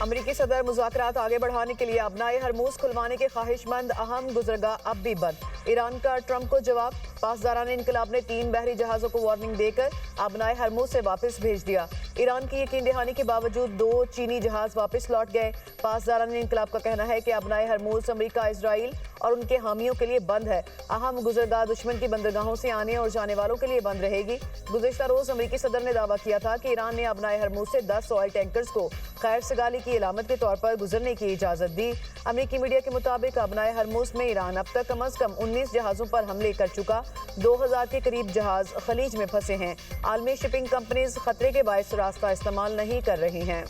امریکی صدر مذاکرات آگے بڑھانے کے لیے ابنائے ہرموز کھلوانے کے خواہش مند، اہم گزرگاہ اب بھی بند۔ ایران کا ٹرمپ کو جواب، پاسداران انقلاب نے 3 بحری جہازوں کو وارننگ دے کر ابنائے ہرموز سے واپس بھیج دیا۔ ایران کی یقین دہانی کے باوجود 2 چینی جہاز واپس لوٹ گئے۔ پاسداران انقلاب کا کہنا ہے کہ ابنائے ہرموز امریکہ، اسرائیل اور ان کے حامیوں کے لیے بند ہے۔ اہم گزرگاہ دشمن کی بندرگاہوں سے آنے اور جانے والوں کے لیے بند رہے گی۔ گزشتہ روز امریکی صدر نے دعویٰ کیا تھا کہ ایران نے ابنائے ہرموز سے 10 آئل ٹینکرز کو خیر سگالی کی علامت کے طور پر گزرنے کی اجازت دی۔ امریکی میڈیا کے مطابق ابنائے ہرموز میں ایران اب تک کم از کم 19 جہازوں پر حملے کر چکا۔ 2000 کے قریب جہاز خلیج میں پھنسے ہیں۔ عالمی شپنگ کمپنیز خطرے کے باعث راستہ استعمال نہیں کر رہی ہیں۔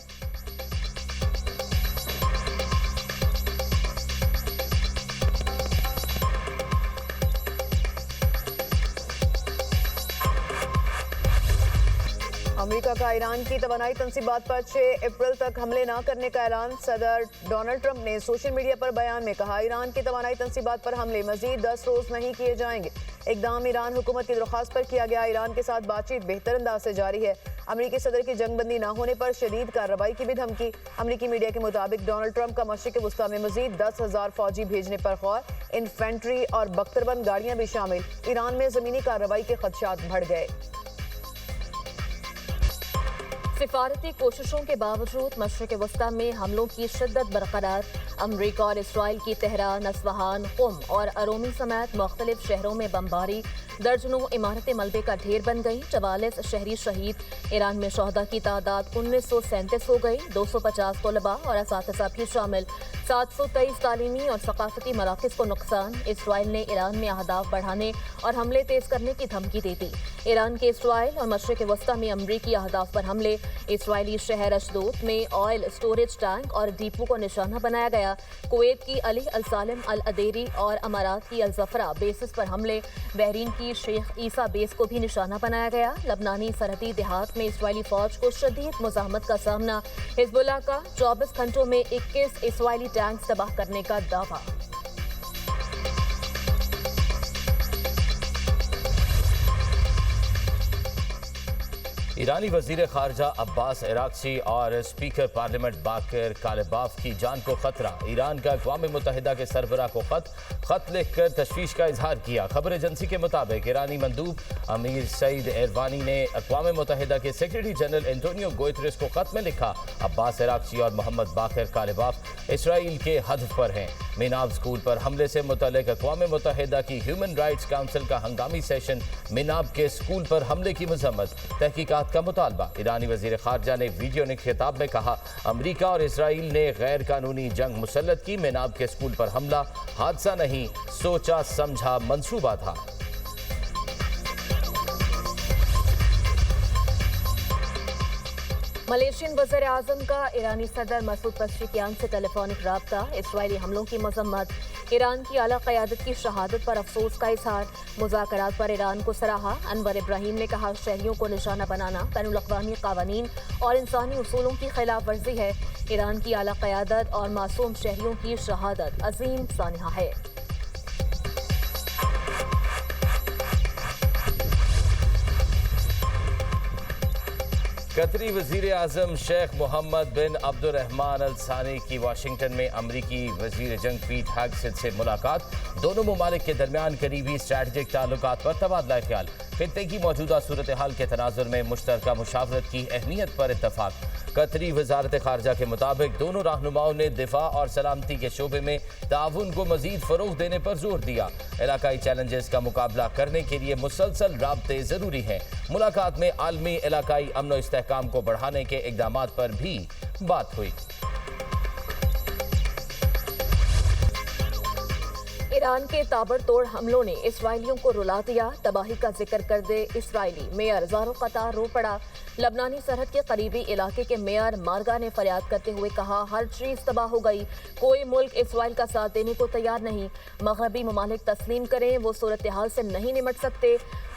امریکہ کا ایران کی توانائی تنصیبات پر 6 اپریل تک حملے نہ کرنے کا اعلان۔ صدر ڈونلڈ ٹرمپ نے سوشل میڈیا پر بیان میں کہا، ایران کی توانائی تنصیبات پر حملے مزید 10 روز نہیں کیے جائیں گے۔ اقدام ایران حکومت کی درخواست پر کیا گیا۔ ایران کے ساتھ بات چیت بہتر انداز سے جاری ہے۔ امریکی صدر کی جنگ بندی نہ ہونے پر شدید کارروائی کی بھی دھمکی۔ امریکی میڈیا کے مطابق ڈونلڈ ٹرمپ کا مشرق وسطیٰ میں مزید 10,000 فوجی بھیجنے پر غور، انفینٹری اور بختربند گاڑیاں بھی شامل۔ ایران میں زمینی کارروائی کے خدشات بڑھ گئے۔ سفارتی کوششوں کے باوجود مشرق وسطیٰ میں حملوں کی شدت برقرار۔ امریکہ اور اسرائیل کی تہران، اصفہان، قم اور ارومی سمیت مختلف شہروں میں بمباری۔ درجنوں عمارتیں ملبے کا ڈھیر بن گئیں۔ 44 شہری شہید۔ ایران میں شہداء کی تعداد 1937 ہو گئی۔ 250 طلباء اور اساتذہ بھی شامل۔ 723 تعلیمی اور ثقافتی مراکز کو نقصان۔ اسرائیل نے ایران میں اہداف بڑھانے اور حملے تیز کرنے کی دھمکی دے دی۔ ایران کے اسرائیل اور مشرق وسطیٰ میں امریکی اہداف پر حملے۔ اسرائیلی شہر اشدود میں آئل اسٹوریج ٹینک اور ڈیپو کو نشانہ بنایا گیا۔ کویت کی علی السالم العدیری اور امارات کی الزفرا بیسز پر حملے۔ بحرین کی شیخ عیسیٰ بیس کو بھی نشانہ بنایا گیا۔ لبنانی سرحدی دیہات میں اسرائیلی فوج کو شدید مزاحمت کا سامنا۔ حزب اللہ کا 24 گھنٹوں میں 21 اسرائیلی ٹینکس تباہ کرنے کا دعویٰ۔ ایرانی وزیر خارجہ عباس عراقچی اور اسپیکر پارلیمنٹ باقر کالباف کی جان کو خطرہ۔ ایران کا اقوام متحدہ کے سربراہ کو خط لکھ کر تشویش کا اظہار کیا۔ خبر ایجنسی کے مطابق ایرانی مندوب امیر سعید ایروانی نے اقوام متحدہ کے سیکرٹری جنرل انٹونیو گوئتریس کو خط میں لکھا، عباس عراقچی اور محمد باقر کالباف اسرائیل کے ہدف پر ہیں۔ میناب اسکول پر حملے سے متعلق اقوام متحدہ کی ہیومن رائٹس کونسل کا ہنگامی سیشن۔ میناب کے اسکول پر حملے کی مذمت، تحقیقات کا مطالبہ۔ ایرانی وزیر خارجہ نے ویڈیو خطاب میں کہا، امریکہ اور اسرائیل نے غیر قانونی جنگ مسلط کی۔ میناب کے اسکول پر حملہ حادثہ نہیں، سوچا سمجھا منصوبہ تھا۔ ملیشین وزیر اعظم کا ایرانی صدر مسعود پزشکیان سے ٹیلی فونک رابطہ۔ اسرائیلی حملوں کی مذمت، ایران کی اعلیٰ قیادت کی شہادت پر افسوس کا اظہار۔ مذاکرات پر ایران کو سراہا۔ انور ابراہیم نے کہا، شہریوں کو نشانہ بنانا بین الاقوامی قوانین اور انسانی اصولوں کی خلاف ورزی ہے۔ ایران کی اعلیٰ قیادت اور معصوم شہریوں کی شہادت عظیم سانحہ ہے۔ قطری وزیر اعظم شیخ محمد بن عبد الرحمن الثانی کی واشنگٹن میں امریکی وزیر جنگ پیٹ ہیگسٹ سے ملاقات۔ دونوں ممالک کے درمیان قریبی اسٹریٹجک تعلقات پر تبادلہ خیال۔ خطے کی موجودہ صورتحال کے تناظر میں مشترکہ مشاورت کی اہمیت پر اتفاق۔ قطری وزارت خارجہ کے مطابق دونوں رہنماؤں نے دفاع اور سلامتی کے شعبے میں تعاون کو مزید فروغ دینے پر زور دیا۔ علاقائی چیلنجز کا مقابلہ کرنے کے لیے مسلسل رابطے ضروری ہیں۔ ملاقات میں عالمی علاقائی امن و استحکام کو بڑھانے کے اقدامات پر بھی بات ہوئی۔ ایران کے تابڑتوڑ حملوں نے اسرائیلیوں کو رلا دیا۔ تباہی کا ذکر کر دے اسرائیلی میئر زارو قطار رو پڑا۔ لبنانی سرحد کے قریبی علاقے کے میئر مارگا نے فریاد کرتے ہوئے کہا، ہر چیز تباہ ہو گئی، کوئی ملک اسرائیل کا ساتھ دینے کو تیار نہیں۔ مغربی ممالک تسلیم کریں، وہ صورتحال سے نہیں نمٹ سکتے۔